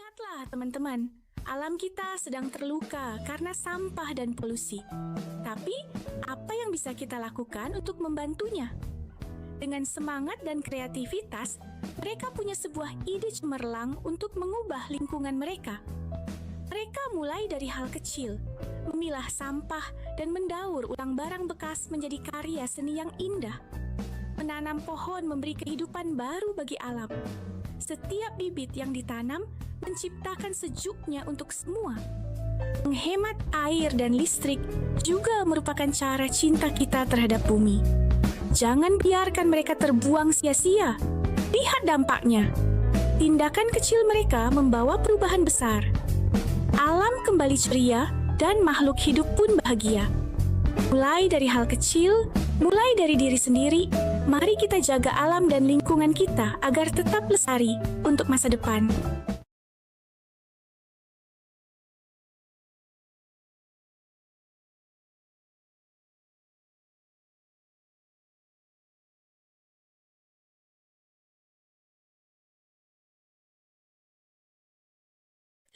Lihatlah teman-teman, alam kita sedang terluka karena sampah dan polusi. Tapi, apa yang bisa kita lakukan untuk membantunya? Dengan semangat dan kreativitas, mereka punya sebuah ide cemerlang untuk mengubah lingkungan mereka. Mereka mulai dari hal kecil, memilah sampah dan mendaur ulang barang bekas menjadi karya seni yang indah. Menanam pohon memberi kehidupan baru bagi alam. Setiap bibit yang ditanam menciptakan sejuknya untuk semua. Menghemat air dan listrik juga merupakan cara cinta kita terhadap bumi. Jangan biarkan mereka terbuang sia-sia. Lihat dampaknya. Tindakan kecil mereka membawa perubahan besar. Alam kembali ceria dan makhluk hidup pun bahagia. Mulai dari hal kecil, mulai dari diri sendiri, mari kita jaga alam dan lingkungan kita agar tetap lestari untuk masa depan.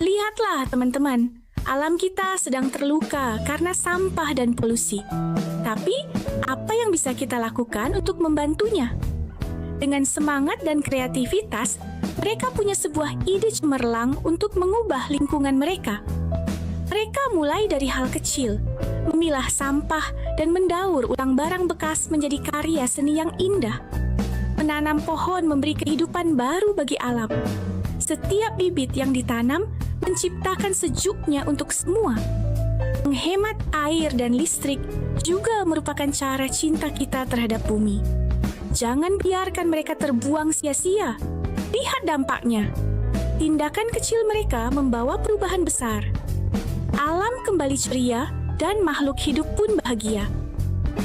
Lihatlah teman-teman, alam kita sedang terluka karena sampah dan polusi. Tapi, apa yang bisa kita lakukan untuk membantunya? Dengan semangat dan kreativitas, mereka punya sebuah ide cemerlang untuk mengubah lingkungan mereka. Mereka mulai dari hal kecil, memilah sampah dan mendaur ulang barang bekas menjadi karya seni yang indah. Menanam pohon memberi kehidupan baru bagi alam. Setiap bibit yang ditanam menciptakan sejuknya untuk semua. Menghemat air dan listrik juga merupakan cara cinta kita terhadap bumi. Jangan biarkan mereka terbuang sia-sia. Lihat dampaknya. Tindakan kecil mereka membawa perubahan besar. Alam kembali ceria dan makhluk hidup pun bahagia.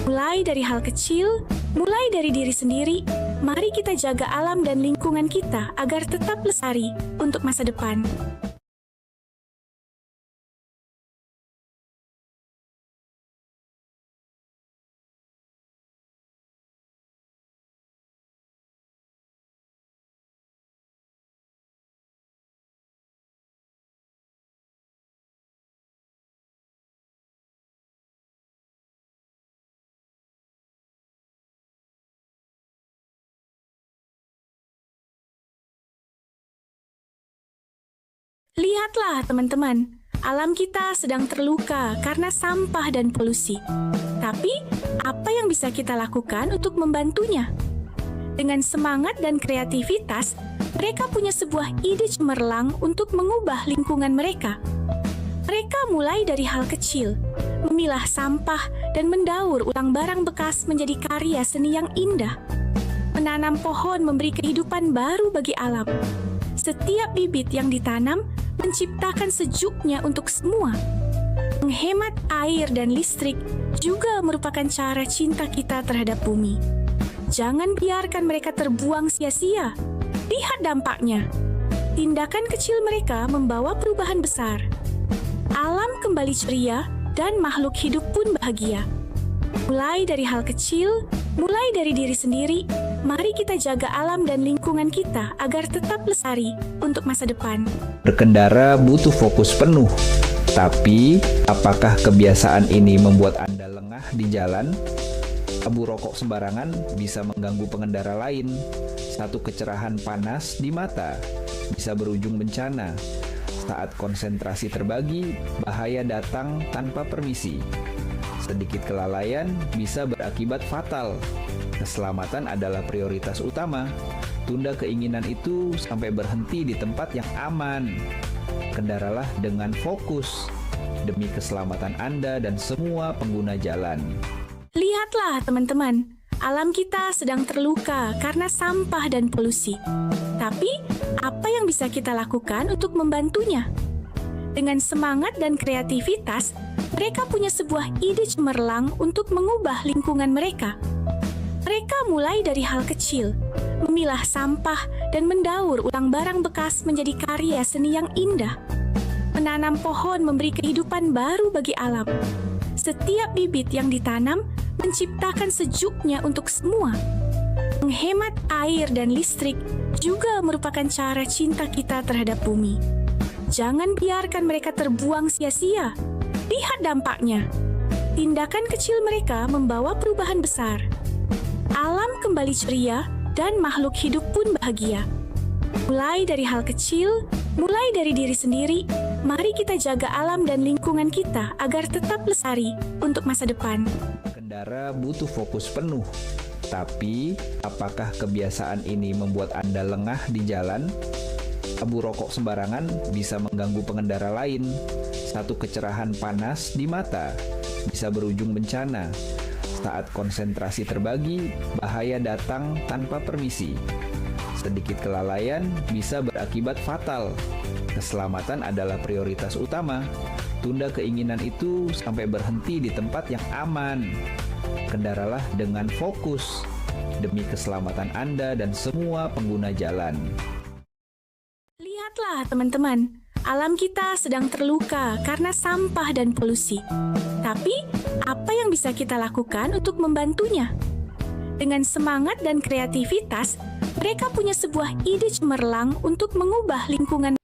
Mulai dari hal kecil, mulai dari diri sendiri, mari kita jaga alam dan lingkungan kita agar tetap lestari untuk masa depan. Lihatlah teman-teman, alam kita sedang terluka karena sampah dan polusi. Tapi, apa yang bisa kita lakukan untuk membantunya? Dengan semangat dan kreativitas, mereka punya sebuah ide cemerlang untuk mengubah lingkungan mereka. Mereka mulai dari hal kecil, memilah sampah dan mendaur ulang barang bekas menjadi karya seni yang indah. Menanam pohon memberi kehidupan baru bagi alam. Setiap bibit yang ditanam menciptakan sejuknya untuk semua. Menghemat air dan listrik juga merupakan cara cinta kita terhadap bumi. Jangan biarkan mereka terbuang sia-sia. Lihat dampaknya. Tindakan kecil mereka membawa perubahan besar. Alam kembali ceria dan makhluk hidup pun bahagia. Mulai dari hal kecil, mulai dari diri sendiri, mari kita jaga alam dan lingkungan kita agar tetap lestari untuk masa depan. Berkendara butuh fokus penuh, tapi apakah kebiasaan ini membuat Anda lengah di jalan? Abu rokok sembarangan bisa mengganggu pengendara lain. Satu kecerahan panas di mata bisa berujung bencana. Saat konsentrasi terbagi, bahaya datang tanpa permisi. Sedikit kelalaian bisa berakibat fatal. Keselamatan adalah prioritas utama. Tunda keinginan itu sampai berhenti di tempat yang aman. Kendaralah dengan fokus demi keselamatan Anda dan semua pengguna jalan. Lihatlah teman-teman, alam kita sedang terluka karena sampah dan polusi. Tapi, apa yang bisa kita lakukan untuk membantunya? Dengan semangat dan kreativitas, mereka punya sebuah ide cemerlang untuk mengubah lingkungan mereka. Mereka mulai dari hal kecil, memilah sampah dan mendaur ulang barang bekas menjadi karya seni yang indah. Menanam pohon memberi kehidupan baru bagi alam. Setiap bibit yang ditanam menciptakan sejuknya untuk semua. Menghemat air dan listrik juga merupakan cara cinta kita terhadap bumi. Jangan biarkan mereka terbuang sia-sia. Lihat dampaknya. Tindakan kecil mereka membawa perubahan besar. Alam kembali ceria dan makhluk hidup pun bahagia. Mulai dari hal kecil, mulai dari diri sendiri, mari kita jaga alam dan lingkungan kita agar tetap lestari untuk masa depan. Pengendara butuh fokus penuh. Tapi, apakah kebiasaan ini membuat Anda lengah di jalan? Abu rokok sembarangan bisa mengganggu pengendara lain. Satu kecerahan panas di mata bisa berujung bencana. Saat konsentrasi terbagi, bahaya datang tanpa permisi. Sedikit kelalaian bisa berakibat fatal. Keselamatan adalah prioritas utama. Tunda keinginan itu sampai berhenti di tempat yang aman. Kendaralah dengan fokus demi keselamatan Anda dan semua pengguna jalan. Lihatlah teman-teman, alam kita sedang terluka karena sampah dan polusi. Tapi, apa yang bisa kita lakukan untuk membantunya? Dengan semangat dan kreativitas, mereka punya sebuah ide cemerlang untuk mengubah lingkungan.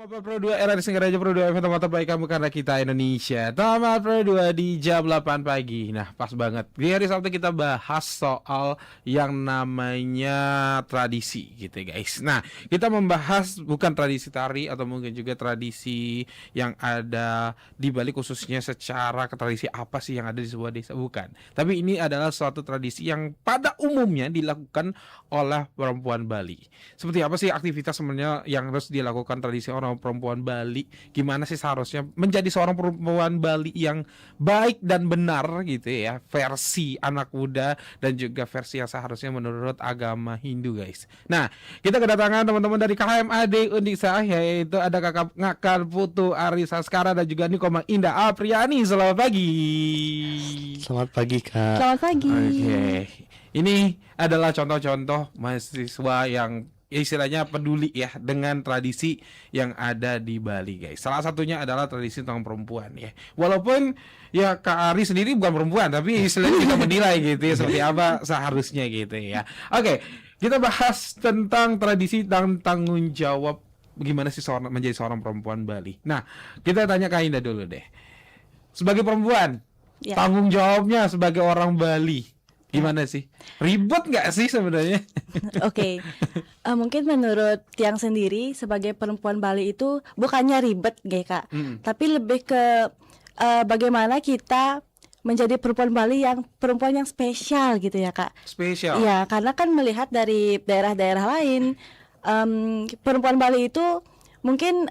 Tamat Pro 2 era di Singaraja Pro 2 FM, teman terbaik kamu karena kita Indonesia. Tamat Pro 2 di jam 8 pagi. Nah, pas banget. Di hari Sabtu kita bahas soal yang namanya tradisi gitu ya, guys. Nah, kita membahas bukan tradisi tari atau mungkin juga tradisi yang ada di Bali, khususnya secara tradisi apa sih yang ada di sebuah desa, bukan. Tapi ini adalah suatu tradisi yang pada umumnya dilakukan oleh perempuan Bali. Seperti apa sih aktivitas sebenarnya yang harus dilakukan tradisi orang perempuan Bali? Gimana sih seharusnya menjadi seorang perempuan Bali yang baik dan benar gitu ya, versi anak muda dan juga versi yang seharusnya menurut agama Hindu, guys. Nah, kita kedatangan teman-teman dari KHMAD Undiksa, yaitu ada Kakak Ngakar Putu Arisa Saskara dan juga Nikoma Indah Apriani. Selamat pagi. Selamat pagi, Kak. Selamat pagi. Oke. Ini adalah contoh-contoh mahasiswa yang istilahnya peduli ya dengan tradisi yang ada di Bali, guys. Salah satunya adalah tradisi tentang perempuan ya. Walaupun ya Kak Ari sendiri bukan perempuan, tapi istilahnya kita menilai gitu ya seperti apa seharusnya gitu ya. Oke, kita bahas tentang tradisi dan tanggung jawab bagaimana sih menjadi seorang perempuan Bali. Nah, kita tanya Kak Indah dulu deh. Sebagai perempuan, Ya. tanggung jawabnya sebagai orang Bali gimana sih? Ribet nggak sih sebenarnya? Oke. Mungkin menurut Tiang sendiri sebagai perempuan Bali itu bukannya ribet, Kak. Tapi lebih ke bagaimana kita menjadi perempuan Bali yang perempuan yang spesial gitu ya, Kak. Spesial. Iya, karena kan melihat dari daerah-daerah lain, perempuan Bali itu mungkin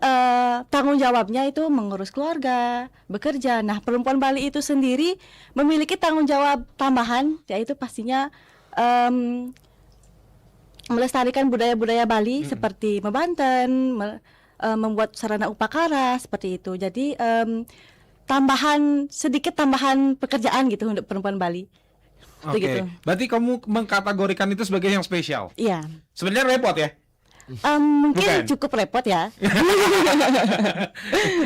tanggung jawabnya itu mengurus keluarga, bekerja. Nah, perempuan Bali itu sendiri memiliki tanggung jawab tambahan, yaitu pastinya melestarikan budaya-budaya Bali seperti membanten, membuat sarana upakara seperti itu. Jadi sedikit tambahan pekerjaan gitu untuk perempuan Bali. Oke. Begitu. Berarti kamu mengkategorikan itu sebagai yang spesial. Iya. Sebenarnya repot ya? Mungkin Bukan. cukup repot ya.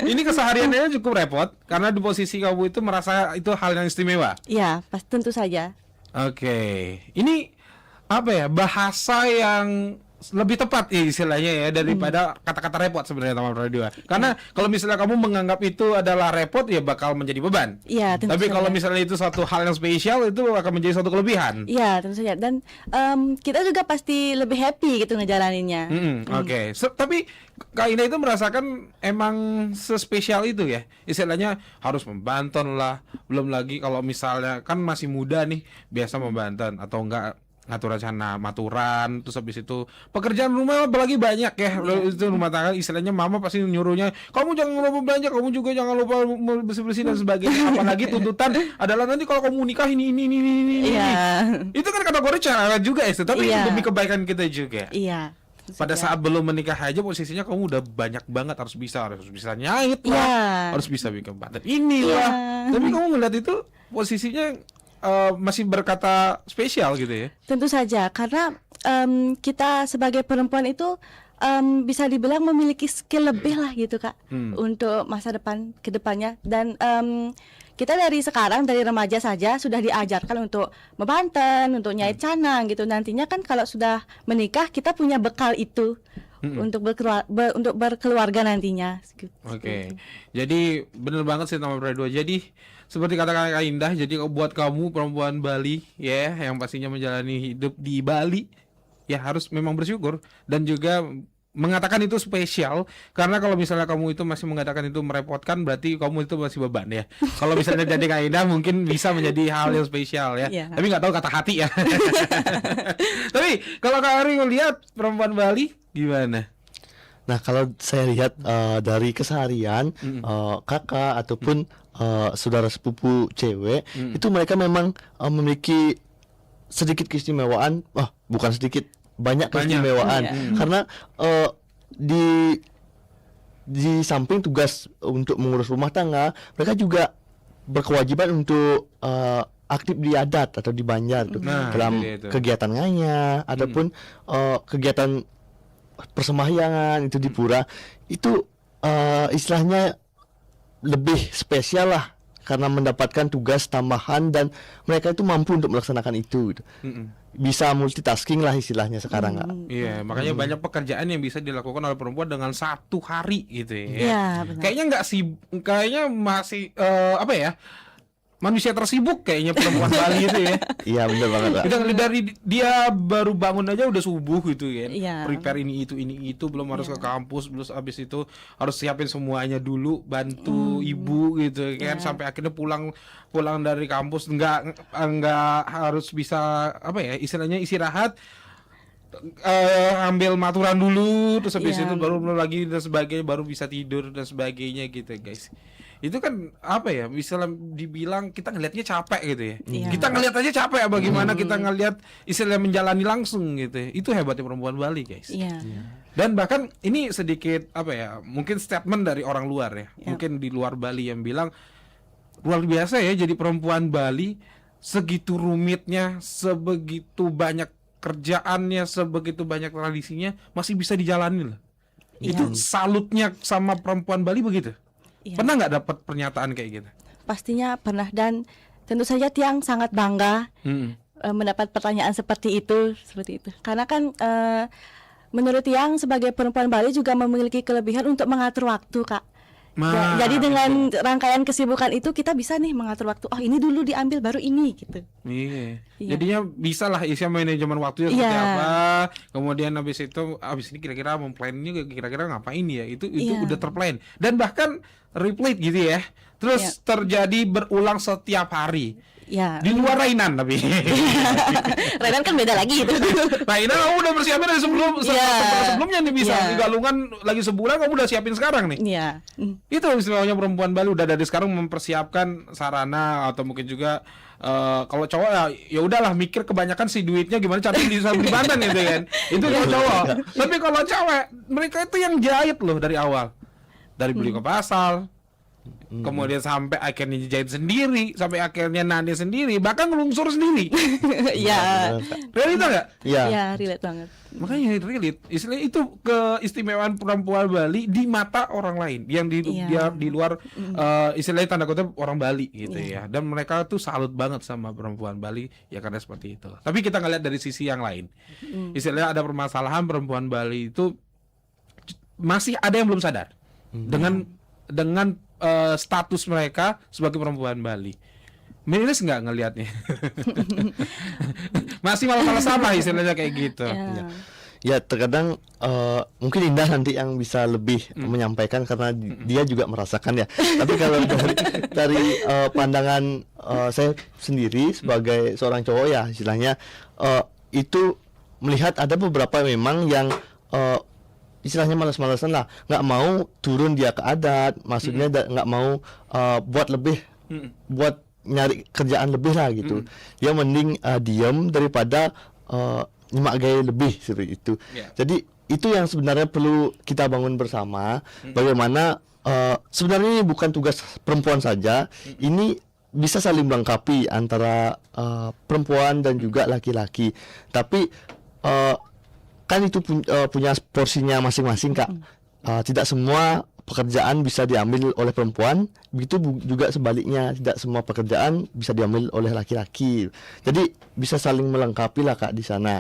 Ini kesehariannya cukup repot karena di posisi kamu itu merasa itu hal yang istimewa. Iya, tentu saja. Oke. Ini apa ya? Bahasa yang lebih tepat ya istilahnya ya daripada kata-kata repot sebenarnya teman radio. Karena kalau misalnya kamu menganggap itu adalah repot ya bakal menjadi beban. Iya, tentu Tapi saja. kalau misalnya itu satu hal yang spesial itu akan menjadi suatu kelebihan. Iya, tentu saja. Dan kita juga pasti lebih happy gitu ngejalaninnya. Oke. Tapi Kak Indah itu merasakan emang sespesial itu ya. Istilahnya harus membanten lah. Belum lagi kalau misalnya kan masih muda nih, biasa membanten atau enggak ngatur rencana maturan, terus habis itu pekerjaan rumah apalagi banyak ya. Itu rumah tangga istilahnya mama pasti nyuruhnya, kamu jangan lupa belanja, kamu juga jangan lupa bersih-bersih dan sebagainya. Apalagi tuntutan adalah nanti kalau kamu nikah ini. Iya. Itu kan kategori cara juga ya, tapi Iya. demi kebaikan kita juga. Iya. tentu Pada saja. saat belum menikah aja posisinya kamu udah banyak banget harus bisa nyait lah, Iya. harus bisa bikin bantet inilah. Iya. Tapi kamu ngeliat itu posisinya masih berkata spesial gitu ya. Tentu saja, karena kita sebagai perempuan itu bisa dibilang memiliki skill lebih lah gitu, Kak, untuk masa depan ke depannya. Dan kita dari sekarang, dari remaja saja sudah diajarkan untuk membanten, untuk nyait canang gitu. Nantinya kan kalau sudah menikah kita punya bekal itu untuk berkeluarga nantinya. Oke. Jadi bener banget sih nomor dua. Jadi seperti kata Kak Indah, jadi buat kamu perempuan Bali ya yang pastinya menjalani hidup di Bali ya harus memang bersyukur dan juga mengatakan itu spesial, karena kalau misalnya kamu itu masih mengatakan itu merepotkan berarti kamu itu masih beban ya. Kalau misalnya jadi Kak Indah mungkin bisa menjadi hal yang spesial ya. Iya. Tapi nggak tahu kata hati ya. Tapi kalau Kak Ari ngelihat perempuan Bali gimana? Nah, kalau saya lihat dari keseharian kakak ataupun saudara sepupu cewek itu mereka memang memiliki sedikit keistimewaan, bukan sedikit, banyak keistimewaan. Karena di samping tugas untuk mengurus rumah tangga, mereka juga berkewajiban untuk aktif di adat atau di Banjar tuh, dalam kegiatan ngaya ataupun kegiatan persembahyaan itu di pura. Itu istilahnya lebih spesial lah karena mendapatkan tugas tambahan dan mereka itu mampu untuk melaksanakan itu gitu. Bisa multitasking lah istilahnya sekarang nggak? Iya, makanya banyak pekerjaan yang bisa dilakukan oleh perempuan dengan 1 hari gitu ya. Iya, benar. Kayaknya nggak sih, kayaknya masih apa ya? Manusia tersibuk kayaknya perempuan Bali itu ya. Iya, benar banget Pak. Kita ngeliat dari dia baru bangun aja udah subuh gitu kan. Iya. Prepare ini itu belum harus ke kampus, belum habis itu harus siapin semuanya dulu, bantu ibu gitu kan, sampai akhirnya pulang dari kampus nggak harus bisa apa ya istilahnya istirahat, ambil maturan dulu, terus habis itu baru lagi dan sebagainya, baru bisa tidur dan sebagainya gitu guys. Itu kan apa ya, misalnya dibilang kita ngelihatnya capek gitu ya. Kita ngelihat aja capek ya, bagaimana kita ngelihat istilah menjalani langsung gitu ya. Itu hebatnya perempuan Bali guys. Dan bahkan ini sedikit apa ya, mungkin statement dari orang luar ya, mungkin di luar Bali yang bilang luar biasa ya jadi perempuan Bali, segitu rumitnya, sebegitu banyak kerjaannya, sebegitu banyak tradisinya masih bisa dijalani loh. Itu salutnya sama perempuan Bali begitu. Pernah nggak dapat pernyataan kayak gitu? Pastinya pernah, dan tentu saja Tiang sangat bangga mendapat pertanyaan seperti itu. Karena kan menurut Tiang sebagai perempuan Bali juga memiliki kelebihan untuk mengatur waktu, Kak. Jadi dengan rangkaian kesibukan itu kita bisa nih mengatur waktu. Oh, ini dulu diambil baru ini gitu. Iya. Jadinya bisa lah isinya manajemen waktunya seperti apa. Kemudian habis ini kira-kira memplannya kira-kira ngapain ya. Itu udah terplan. Dan bahkan replay gitu ya. Terus terjadi berulang setiap hari. Di luar Rainan tapi. Rainan kan beda lagi itu. Rainan kamu udah persiapin dari sebelumnya nih, bisa di Galungan lagi sebulan kamu udah siapin sekarang nih. Itu istilahnya perempuan Bali udah dari sekarang mempersiapkan sarana, atau mungkin juga kalau cowok ya udahlah mikir kebanyakan sih duitnya gimana caranya bisa beli bantan gitu kan. Itu kalau cowok. Tapi kalau cewek mereka itu yang jahit loh dari awal. Dari beli ke pasar, kemudian sampai akhirnya jahit sendiri, sampai akhirnya nani sendiri, bahkan ngelungsur sendiri. Realita nggak? Iya, relate banget. Makanya relate. Istilahnya itu keistimewaan perempuan Bali di mata orang lain yang dia di luar istilahnya tanda kutip orang Bali gitu ya. Dan mereka tuh salut banget sama perempuan Bali ya karena seperti itu. Tapi kita ngeliat dari sisi yang lain. Istilahnya ada permasalahan perempuan Bali itu masih ada yang belum sadar dengan status mereka sebagai perempuan Bali. Miris nggak ngelihatnya? Masih malas-malasan lah istilahnya kayak gitu. Ya terkadang mungkin Indah nanti yang bisa lebih menyampaikan karena dia juga merasakan ya. Tapi kalau dari pandangan saya sendiri sebagai seorang cowok ya istilahnya itu melihat ada beberapa memang yang istilahnya malas-malasan lah, nggak mau turun dia ke adat, maksudnya nggak mau buat lebih, buat nyari kerjaan lebih lah gitu. Dia mending diam daripada nyimak gaya lebih seperti itu. Jadi itu yang sebenarnya perlu kita bangun bersama. Bagaimana sebenarnya ini bukan tugas perempuan saja, ini bisa saling melengkapi antara perempuan dan juga laki-laki. Tapi kan itu punya porsinya masing-masing Kak. Tidak semua pekerjaan bisa diambil oleh perempuan, begitu juga sebaliknya, tidak semua pekerjaan bisa diambil oleh laki-laki. Jadi bisa saling melengkapi lah Kak di sana.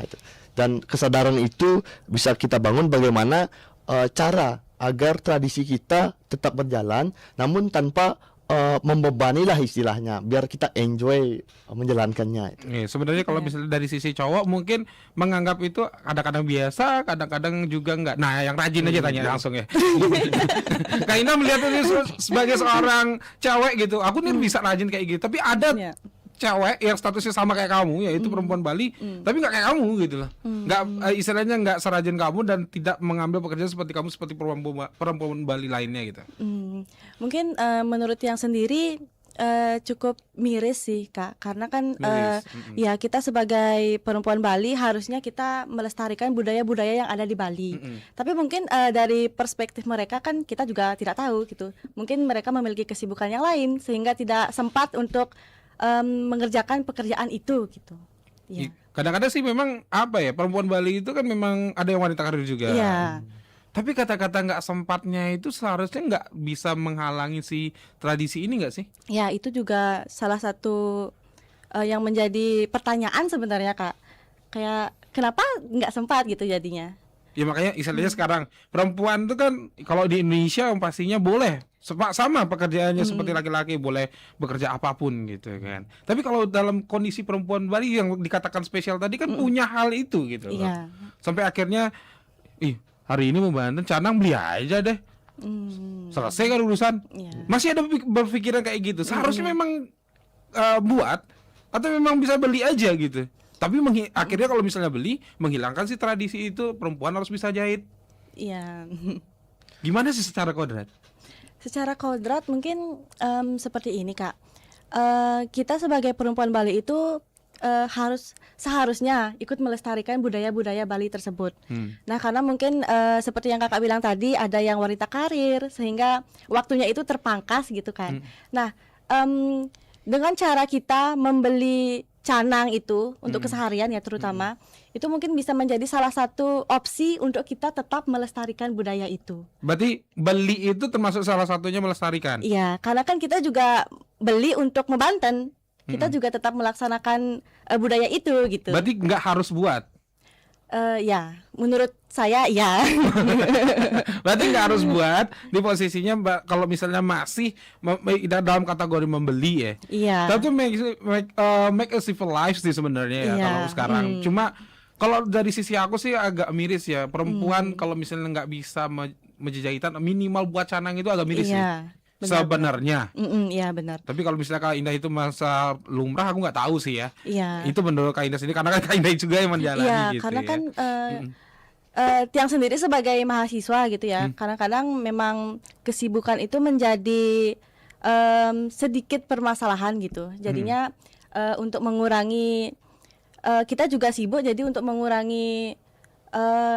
Dan kesadaran itu bisa kita bangun bagaimana cara agar tradisi kita tetap berjalan, namun tanpa membebani lah istilahnya, biar kita enjoy menjalankannya. Sebenarnya kalau misalnya dari sisi cowok mungkin menganggap itu kadang-kadang biasa, kadang-kadang juga enggak. Nah, yang rajin aja tanya langsung ya. Kak Indah melihat itu sebagai seorang cewek gitu. Aku nih bisa rajin kayak gitu, tapi ada Iya. cewek yang statusnya sama kayak kamu, yaitu perempuan Bali, tapi nggak kayak kamu gitu loh. Nggak istilahnya nggak serajin kamu dan tidak mengambil pekerjaan seperti kamu, seperti perempuan Bali lainnya gitu. Mungkin menurut yang sendiri cukup miris sih Kak, karena kan Miris, ya kita sebagai perempuan Bali harusnya kita melestarikan budaya-budaya yang ada di Bali. Tapi mungkin dari perspektif mereka kan kita juga tidak tahu gitu. Mungkin mereka memiliki kesibukan yang lain sehingga tidak sempat untuk mengerjakan pekerjaan itu gitu. Iya. Kadang-kadang sih memang apa ya, perempuan Bali itu kan memang ada yang wanita karir juga. Iya. Tapi kata-kata nggak sempatnya itu seharusnya nggak bisa menghalangi si tradisi ini nggak sih? Ya, itu juga salah satu yang menjadi pertanyaan sebenarnya Kak. Kayak kenapa nggak sempat gitu jadinya? Ya makanya istilahnya sekarang perempuan itu kan kalau di Indonesia pastinya boleh sama pekerjaannya seperti laki-laki, boleh bekerja apapun gitu kan. Tapi kalau dalam kondisi perempuan Bali yang dikatakan spesial tadi kan punya hal itu gitu loh. Iya. Sampai akhirnya hari ini mau Banten, Canang beli aja deh. Selesai kan urusan. Iya. Masih ada berpikiran kayak gitu. Seharusnya memang buat atau memang bisa beli aja gitu. Tapi akhirnya kalau misalnya beli, menghilangkan si tradisi itu, perempuan harus bisa jahit. Iya. Gimana sih secara kodrat? Secara kodrat mungkin seperti ini Kak. Kita sebagai perempuan Bali itu seharusnya ikut melestarikan budaya-budaya Bali tersebut. Nah, karena mungkin seperti yang Kakak bilang tadi, ada yang wanita karir sehingga waktunya itu terpangkas gitu kan. Nah, dengan cara kita membeli canang itu untuk keseharian ya terutama, itu mungkin bisa menjadi salah satu opsi untuk kita tetap melestarikan budaya itu. Berarti beli itu termasuk salah satunya melestarikan. Iya, karena kan kita juga beli untuk membanten. Kita juga tetap melaksanakan budaya itu gitu. Berarti nggak harus buat. Ya, menurut saya ya. Berarti nggak harus buat di posisinya kalau misalnya masih dalam kategori membeli ya. Iya. Tapi make a civil life sih sebenarnya ya Iya. kalau sekarang. Cuma kalau dari sisi aku sih agak miris ya, perempuan kalau misalnya nggak bisa menjahitan minimal buat canang itu agak miris sih. Iya. Sebenarnya. Iya benar. Tapi kalau misalnya Kak Indah itu masa lumrah, aku nggak tahu sih ya. Iya. Itu menurut Kak Indah sendiri, karena kan Kak Indah juga yang menjalani Iya, gitu. karena ya. kan Tiang sendiri sebagai mahasiswa gitu ya. Kadang-kadang memang kesibukan itu menjadi sedikit permasalahan gitu. Jadinya untuk mengurangi kita juga sibuk, jadi untuk mengurangi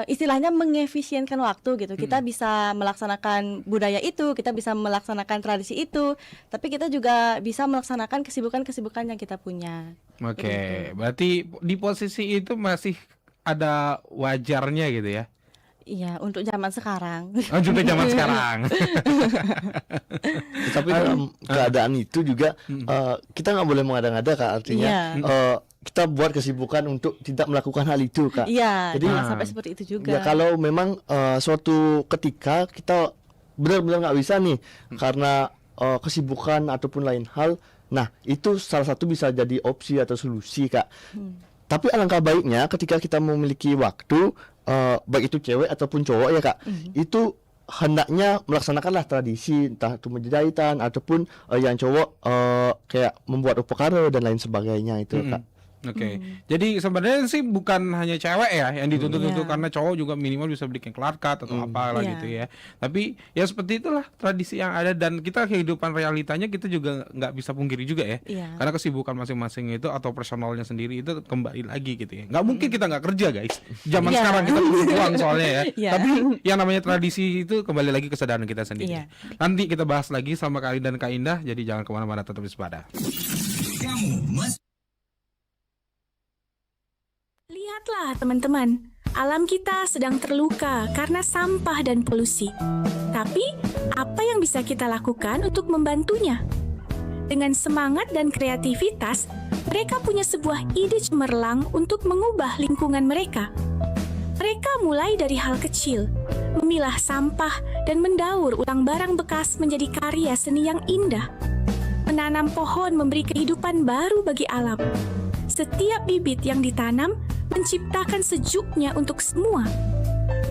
istilahnya mengefisienkan waktu gitu. Kita bisa melaksanakan budaya itu, kita bisa melaksanakan tradisi itu, tapi kita juga bisa melaksanakan kesibukan-kesibukan yang kita punya. Oke, berarti di posisi itu masih ada wajarnya gitu ya. Iya, untuk zaman sekarang. Oh, juga zaman sekarang. Tapi dalam keadaan itu juga kita nggak boleh mengada-ngada Kak, artinya kita buat kesibukan untuk tidak melakukan hal itu Kak. Iya, Jadi jangan sampai seperti itu juga. ya kalau memang suatu ketika kita benar-benar nggak bisa nih karena kesibukan ataupun lain hal, nah itu salah satu bisa jadi opsi atau solusi Kak. Tapi alangkah baiknya ketika kita memiliki waktu, baik itu cewek ataupun cowok ya Kak, itu hendaknya melaksanakanlah tradisi, entah itu menjahitan ataupun yang cowok kayak membuat upacara dan lain sebagainya itu Kak. Oke, jadi sebenarnya sih bukan hanya cewek ya yang dituntut itu, Iya. karena cowok juga minimal bisa bikin kelarkat atau apalah Iya. gitu ya. Tapi ya seperti itulah tradisi yang ada, dan kita kehidupan realitanya kita juga nggak bisa pungkiri juga ya. Iya. Karena kesibukan masing-masing itu atau personalnya sendiri itu kembali lagi gitu ya. Nggak mungkin kita nggak kerja guys. Zaman Iya. sekarang kita butuh uang soalnya ya. Iya. Tapi yang namanya tradisi itu kembali lagi kesadaran kita sendiri. Iya. Nanti kita bahas lagi sama Kak Ali dan Kak Indah. Jadi jangan kemana-mana, tetap waspada. Lihatlah teman-teman, alam kita sedang terluka karena sampah dan polusi. Tapi, apa yang bisa kita lakukan untuk membantunya? Dengan semangat dan kreativitas, mereka punya sebuah ide cemerlang untuk mengubah lingkungan mereka. Mereka mulai dari hal kecil, memilah sampah dan mendaur ulang barang bekas menjadi karya seni yang indah. Menanam pohon memberi kehidupan baru bagi alam. Setiap bibit yang ditanam menciptakan sejuknya untuk semua.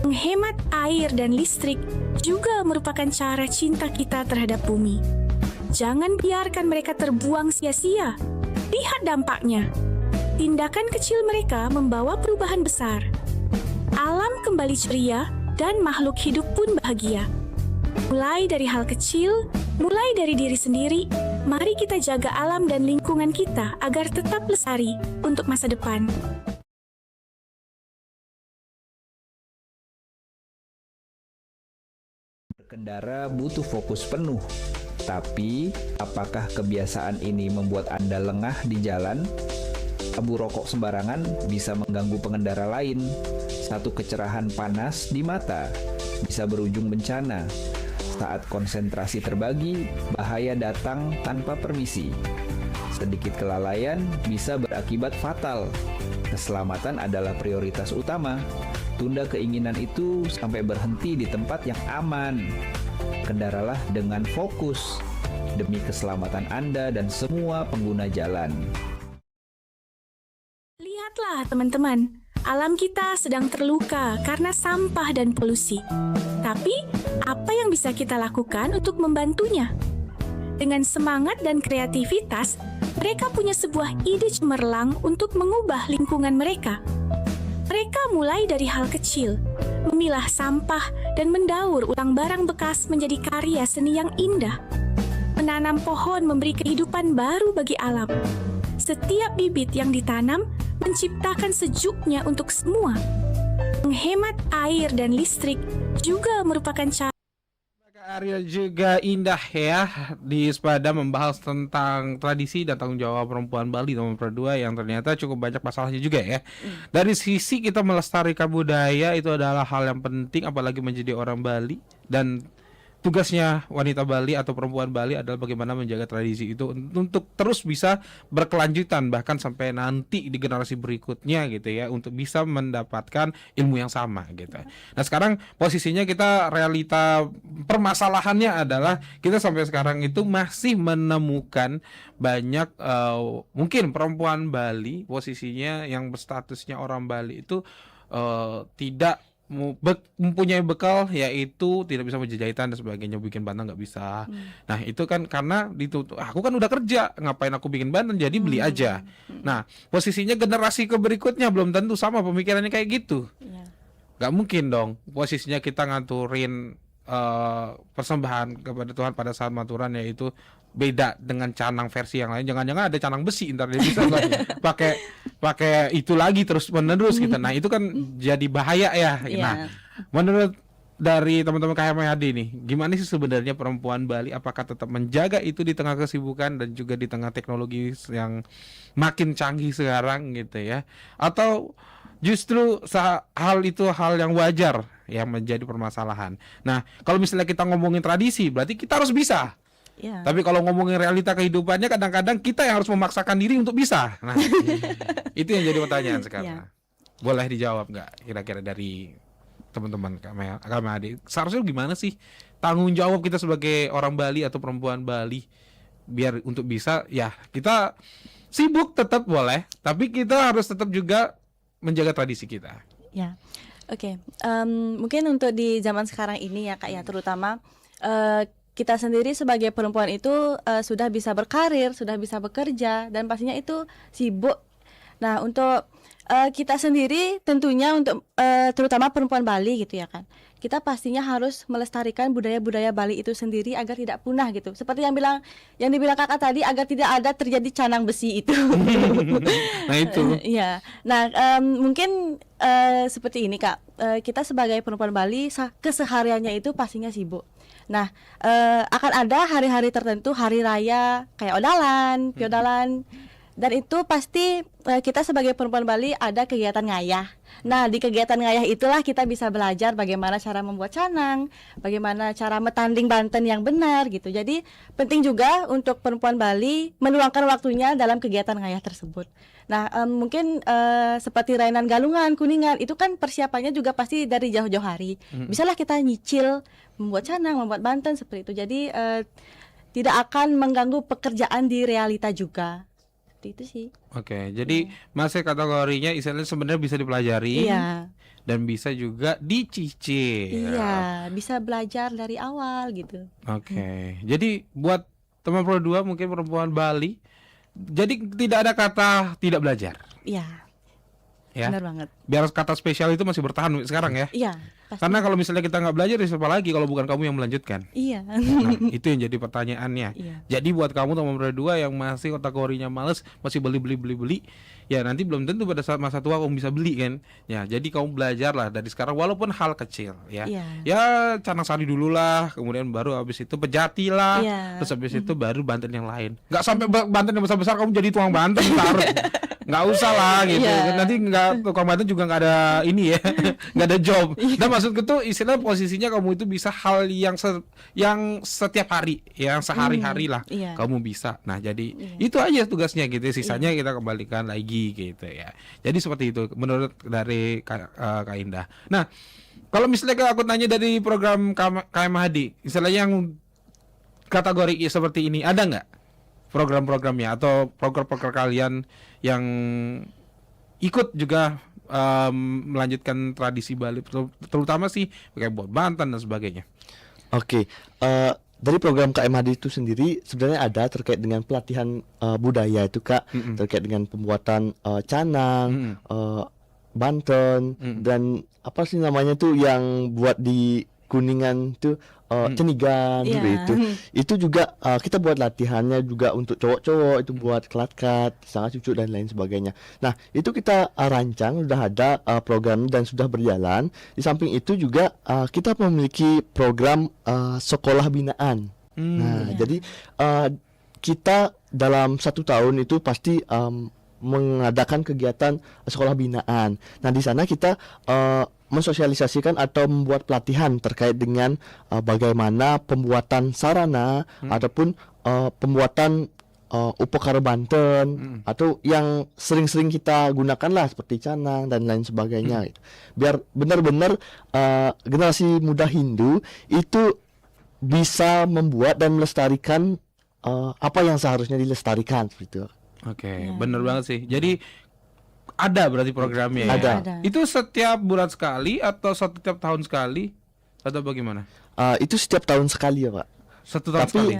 Menghemat air dan listrik juga merupakan cara cinta kita terhadap bumi. Jangan biarkan mereka terbuang sia-sia. Lihat dampaknya. Tindakan kecil mereka membawa perubahan besar. Alam kembali ceria dan makhluk hidup pun bahagia. Mulai dari hal kecil, mulai dari diri sendiri, mari kita jaga alam dan lingkungan kita agar tetap lestari untuk masa depan. Berkendara butuh fokus penuh. Tapi, apakah kebiasaan ini membuat Anda lengah di jalan? Abu rokok sembarangan bisa mengganggu pengendara lain. Satu kecerahan panas di mata bisa berujung bencana. Saat konsentrasi terbagi, bahaya datang tanpa permisi. Sedikit kelalaian bisa berakibat fatal. Keselamatan adalah prioritas utama. Tunda keinginan itu sampai berhenti di tempat yang aman. Kendaralah dengan fokus demi keselamatan Anda dan semua pengguna jalan. Lihatlah teman-teman, alam kita sedang terluka karena sampah dan polusi. Tapi, apa yang bisa kita lakukan untuk membantunya? Dengan semangat dan kreativitas, mereka punya sebuah ide cemerlang untuk mengubah lingkungan mereka. Mereka mulai dari hal kecil, memilah sampah dan mendaur ulang barang bekas menjadi karya seni yang indah. Menanam pohon memberi kehidupan baru bagi alam. Setiap bibit yang ditanam menciptakan sejuknya untuk semua. Menghemat air dan listrik juga merupakan cara Arya juga indah ya di Sepada membahas tentang tradisi dan tanggung jawab perempuan Bali nomor 2 yang ternyata cukup banyak masalahnya juga ya. Dari sisi kita melestarikan budaya itu adalah hal yang penting apalagi menjadi orang Bali, dan tugasnya wanita Bali atau perempuan Bali adalah bagaimana menjaga tradisi itu untuk terus bisa berkelanjutan bahkan sampai nanti di generasi berikutnya gitu ya, untuk bisa mendapatkan ilmu yang sama gitu. Nah sekarang posisinya kita, realita permasalahannya adalah kita sampai sekarang itu masih menemukan banyak mungkin perempuan Bali posisinya yang berstatusnya orang Bali itu tidak mempunyai bekal, yaitu tidak bisa menjahitan dan sebagainya, bikin bantal nggak bisa. Nah itu kan karena ditutup, aku kan udah kerja, ngapain aku bikin bantal, jadi beli aja. Nah posisinya generasi berikutnya belum tentu sama pemikirannya kayak gitu. Nggak mungkin dong posisinya kita ngaturin persembahan kepada Tuhan pada saat maturan, yaitu beda dengan canang versi yang lain. Jangan-jangan ada canang besi, ntar dia bisa pakai itu lagi terus menerus gitu. Nah itu kan jadi bahaya ya. Nah menurut dari teman-teman KMHD nih, gimana sih sebenarnya perempuan Bali, apakah tetap menjaga itu di tengah kesibukan dan juga di tengah teknologi yang makin canggih sekarang gitu ya, atau justru hal itu hal yang wajar yang menjadi permasalahan? Nah kalau misalnya kita ngomongin tradisi berarti kita harus bisa. Tapi kalau ngomongin realita kehidupannya, kadang-kadang kita yang harus memaksakan diri untuk bisa. Nah, itu yang jadi pertanyaan sekarang. Boleh dijawab nggak kira-kira dari teman-teman kami? Seharusnya gimana sih tanggung jawab kita sebagai orang Bali atau perempuan Bali biar untuk bisa, ya kita sibuk tetap boleh, tapi kita harus tetap juga menjaga tradisi kita. Ya, oke. Mungkin untuk di zaman sekarang ini ya Kak ya, terutama kita sendiri sebagai perempuan itu sudah bisa berkarir, sudah bisa bekerja, dan pastinya itu sibuk. Nah untuk kita sendiri tentunya untuk terutama perempuan Bali gitu ya kan, kita pastinya harus melestarikan budaya-budaya Bali itu sendiri agar tidak punah gitu. Seperti yang dibilang kakak tadi, agar tidak ada terjadi canang besi itu. Nah itu. Ya, nah mungkin seperti ini Kak, kita sebagai perempuan Bali kesehariannya itu pastinya sibuk. Nah, akan ada hari-hari tertentu, hari raya kayak Odalan, Piodalan. Dan itu pasti kita sebagai perempuan Bali ada kegiatan ngayah. Nah, di kegiatan ngayah itulah kita bisa belajar bagaimana cara membuat canang, bagaimana cara metanding Banten yang benar gitu. Jadi penting juga untuk perempuan Bali meluangkan waktunya dalam kegiatan ngayah tersebut. Nah, mungkin seperti Rainan Galungan, Kuningan, itu kan persiapannya juga pasti dari jauh-jauh hari. Bisalah kita nyicil membuat canang, membuat Banten seperti itu. Jadi tidak akan mengganggu pekerjaan di realita juga. Seperti itu sih. Oke, jadi masih kategorinya istilahnya sebenarnya bisa dipelajari Iya. dan bisa juga dicicil. Iya, bisa belajar dari awal gitu. Oke, jadi buat teman Pro 2 mungkin perempuan Bali, jadi tidak ada kata tidak belajar, Iya, ya. benar banget. Biar kata spesial itu masih bertahan sekarang ya. Iya, pasti. Karena kalau misalnya kita nggak belajar, ya siapa lagi kalau bukan kamu yang melanjutkan? Iya. Nah, itu yang jadi pertanyaannya. Iya. Jadi buat kamu teman Pro 2 yang masih kategorinya males, masih beli, ya nanti belum tentu pada saat masa tua kamu bisa beli kan. Ya, jadi kamu belajarlah dari sekarang walaupun hal kecil ya. Iya. Ya, Canang Sari dulu lah, kemudian baru habis itu Pejati lah, Iya. terus habis itu baru Banten yang lain. Nggak sampai Banten yang besar-besar kamu jadi tukang Banten taruh. Nggak usah lah gitu. Iya. Nanti nggak tukang Banten juga nggak ada ini ya, nggak ada job. Dan maksudku tuh istilah posisinya kamu itu bisa hal yang yang setiap hari, yang sehari-hari lah Iya. kamu bisa. Nah jadi itu aja tugasnya gitu. Sisanya kita kembalikan lagi gitu ya. Jadi seperti itu menurut dari Kak Indah. Nah kalau misalnya aku tanya dari program KMHD, istilahnya yang kategori seperti ini ada nggak program-programnya atau program-program kalian yang ikut juga melanjutkan tradisi Bali, terutama sih kayak buat Banten dan sebagainya. Oke, dari program KMHD itu sendiri sebenarnya ada terkait dengan pelatihan budaya itu Kak, terkait dengan pembuatan canang, Banten, dan apa sih namanya tuh yang buat di Kuningan tuh cenigan Iya. seperti itu. Itu juga kita buat latihannya juga untuk cowok-cowok, itu buat kelat-kelat, sangat cucu dan lain sebagainya. Nah, itu kita rancang, sudah ada program dan sudah berjalan. Di samping itu juga kita memiliki program sekolah binaan. Nah, jadi kita dalam 1 tahun itu pasti mengadakan kegiatan sekolah binaan. Nah, di sana kita mensosialisasikan atau membuat pelatihan terkait dengan bagaimana pembuatan sarana ataupun pembuatan upekara Banten atau yang sering-sering kita gunakan lah seperti canang dan lain sebagainya gitu. Biar benar-benar generasi muda Hindu itu bisa membuat dan melestarikan apa yang seharusnya dilestarikan gitu. Oke, bener banget sih. Jadi ada berarti programnya ya? Ada. Itu setiap bulan sekali atau setiap tahun sekali atau bagaimana? Itu setiap tahun sekali ya Pak. Satu tahun Tapi sekali.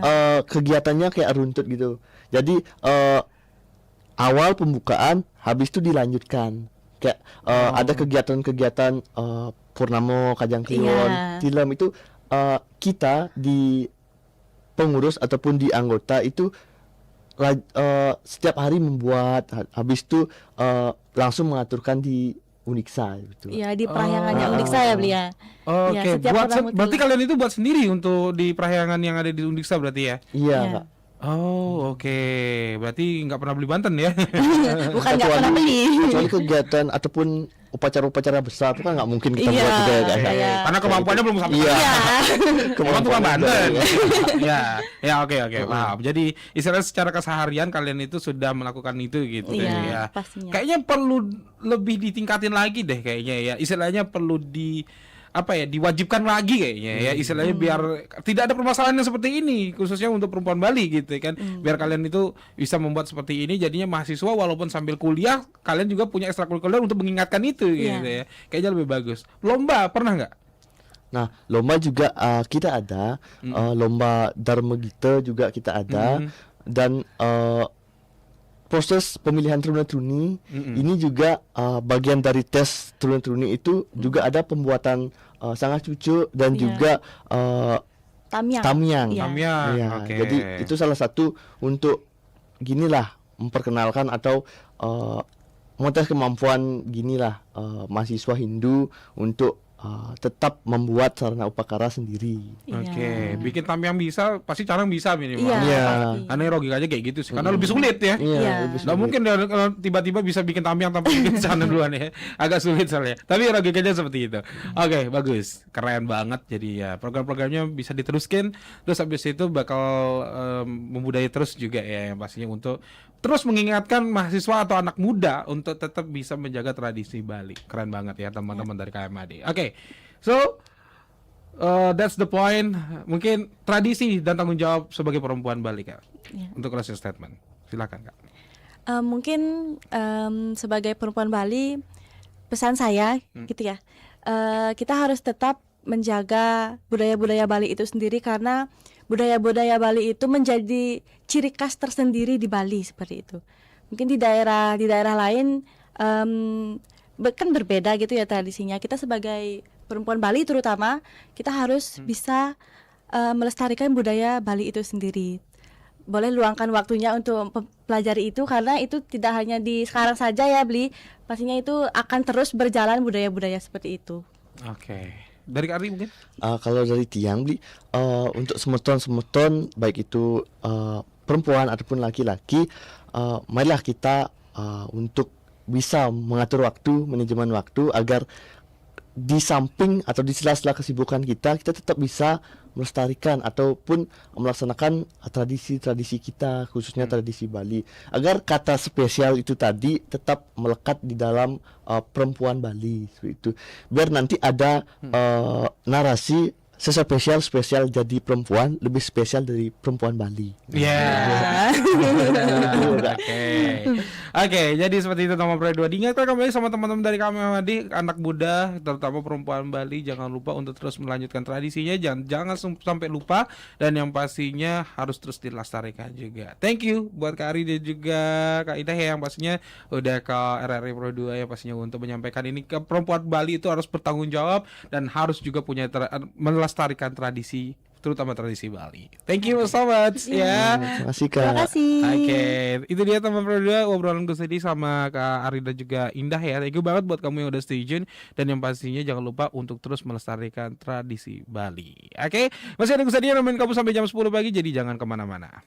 kegiatannya kayak runtut gitu. Jadi awal pembukaan, habis itu dilanjutkan. Kayak ada kegiatan-kegiatan Purnamo, Kajang Kliwon, Iya. Tilem itu kita di pengurus ataupun di anggota itu setiap hari membuat, habis itu langsung mengaturkan di Uniksa gitu. Iya, di perahyangannya Uniksa ya beli ya. Oke, Ya, setiap orang berarti kalian itu buat sendiri untuk di perahyangan yang ada di Undiksa berarti ya? Iya, Iya. Kak. Oh, oke. Berarti nggak pernah beli Banten ya? Bukan nggak pernah beli. Kecuali kegiatan ataupun upacara-upacara besar itu kan nggak mungkin kita Iya, buat juga ya Kak. kayak- Karena kemampuannya belum sampai. Iya. Emang tukang Banten. Iya. Ya, ya oke paham. Jadi istilahnya secara keseharian kalian itu sudah melakukan itu gitu Iya, ya. pastinya. Kayaknya perlu lebih ditingkatin lagi deh kayaknya ya. Istilahnya perlu diwajibkan lagi kayaknya ya. Istilahnya biar tidak ada permasalahan yang seperti ini khususnya untuk perempuan Bali gitu kan. Biar kalian itu bisa membuat seperti ini jadinya mahasiswa walaupun sambil kuliah kalian juga punya ekstrakurikuler untuk mengingatkan itu gitu ya. Kayaknya lebih bagus. Lomba pernah nggak? Nah, lomba juga kita ada, lomba Dharma Gita juga kita ada, dan proses pemilihan Truna-Truni ini juga bagian dari tes Truna-Truni itu juga ada pembuatan sangat cucu dan Iya. juga Tamiang. tamiang. Iya. Tamiang, Iya, oke. jadi itu salah satu untuk ginilah memperkenalkan atau mengetes kemampuan ginilah mahasiswa Hindu untuk tetap membuat sarana upakara sendiri. Oke, bikin tampiang bisa, pasti carang bisa minimal. Iya. Iya. pasti. Karena logikanya kayak gitu sih, karena lebih sulit ya. Iya. lebih Nggak sulit. mungkin kalau tiba-tiba bisa bikin tampiang tanpa bikin sana duluan ya. Agak sulit soalnya. Tapi logikanya seperti itu. Oke, bagus. Keren banget. Jadi ya program-programnya bisa diteruskan. Terus habis itu bakal membudaya terus juga ya, yang pastinya untuk terus mengingatkan mahasiswa atau anak muda untuk tetap bisa menjaga tradisi Bali. Keren banget ya teman-teman dari KMAD. Oke. So that's the point. Mungkin tradisi dan tanggung jawab sebagai perempuan Bali, Kak. Iya. Untuk closing statement. Silakan, Kak. Mungkin sebagai perempuan Bali, pesan saya gitu ya, kita harus tetap menjaga budaya-budaya Bali itu sendiri, karena budaya-budaya Bali itu menjadi ciri khas tersendiri di Bali seperti itu. Mungkin di daerah lain kan berbeda gitu ya tradisinya. Kita sebagai perempuan Bali terutama, kita harus bisa melestarikan budaya Bali itu sendiri. Boleh luangkan waktunya untuk pelajari itu, karena itu tidak hanya di sekarang saja ya, Bli. Pastinya itu akan terus berjalan budaya-budaya seperti itu. Oke. Dari Kak Ari mungkin? Kalau dari Tiang Bli, untuk semeton baik itu perempuan ataupun laki-laki, marilah kita untuk bisa mengatur waktu, manajemen waktu, agar di samping atau di sela-sela kesibukan kita tetap bisa melestarikan ataupun melaksanakan tradisi-tradisi kita, khususnya tradisi Bali, agar kata spesial itu tadi tetap melekat di dalam perempuan Bali seperti itu. Biar nanti ada narasi spesial jadi perempuan, lebih spesial dari perempuan Bali. Ya. Oke, jadi seperti itu teman Pro 2. Diingatkan kembali sama teman-teman dari KMAD, anak muda terutama perempuan Bali, jangan lupa untuk terus melanjutkan tradisinya, jangan sampai lupa, dan yang pastinya harus terus dilestarikan juga. Thank you buat Kak Ari dan juga Kak Indah ya, yang pastinya udah ke RRI Pro 2 ya, pastinya untuk menyampaikan ini ke perempuan Bali itu harus bertanggung jawab dan harus juga punya melestarikan tradisi, terutama tradisi Bali. Thank you so much ya. Terima kasih Kak. Terima kasih. Oke, itu dia teman Pro 2 obrolan gue tadi sama Kak Ari dan juga Indah ya. Thank you banget buat kamu yang udah stay tune, dan yang pastinya jangan lupa untuk terus melestarikan tradisi Bali. Oke, masih ada gue tadi yang nemenin kamu sampai jam 10 pagi, jadi jangan kemana-mana.